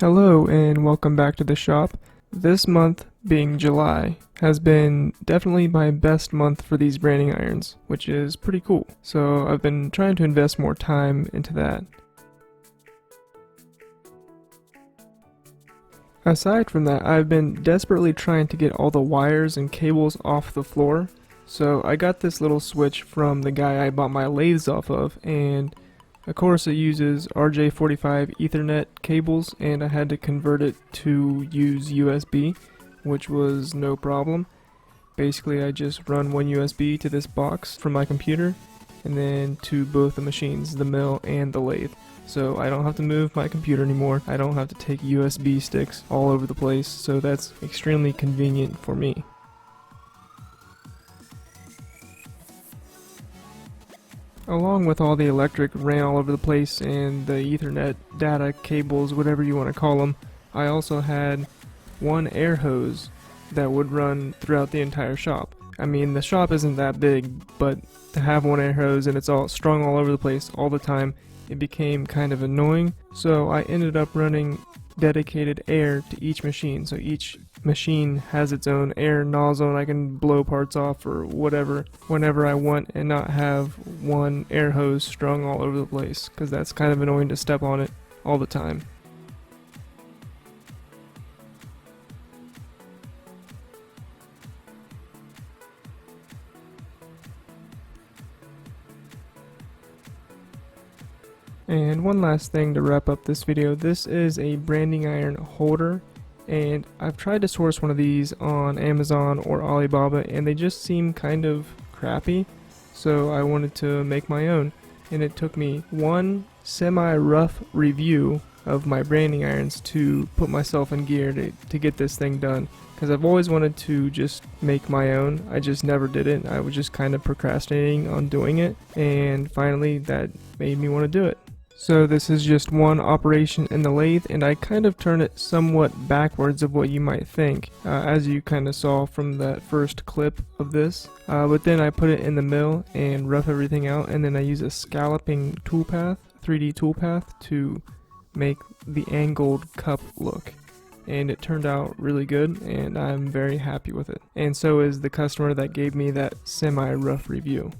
Hello and welcome back to the shop. This month, being July, has been definitely my best month for these branding irons, which is pretty cool. So I've been trying to invest more time into that. Aside from that, I've been desperately trying to get all the wires and cables off the floor. So I got this little switch from the guy I bought my lathes off of, and of course it uses RJ45 Ethernet cables, and I had to convert it to use USB, which was no problem. Basically I just run one USB to this box from my computer, and then to both the machines, the mill and the lathe. So I don't have to move my computer anymore. I don't have to take USB sticks all over the place, so that's extremely convenient for me. Along with all the electric ran all over the place and the Ethernet data cables, whatever you want to call them, I also had one air hose that would run throughout the entire shop. I mean, the shop isn't that big, but to have one air hose and it's all strung all over the place all the time, it became kind of annoying. So I ended up running dedicated air to each machine. So each machine has its own air nozzle and I can blow parts off or whatever whenever I want and not have one air hose strung all over the place, because that's kind of annoying to step on it all the time. And one last thing to wrap up this video, this is a branding iron holder, and I've tried to source one of these on Amazon or Alibaba and they just seem kind of crappy, so I wanted to make my own. And it took me one semi-rough review of my branding irons to put myself in gear to get this thing done, because I've always wanted to just make my own. I just never did it. I was just kind of procrastinating on doing it, and finally that made me want to do it. So this is just one operation in the lathe, and I kind of turn it somewhat backwards of what you might think, as you kind of saw from that first clip of this. But then I put it in the mill and rough everything out, and then I use a scalloping toolpath, 3D toolpath, to make the angled cup look. And it turned out really good, and I'm very happy with it. And so is the customer that gave me that semi-rough review.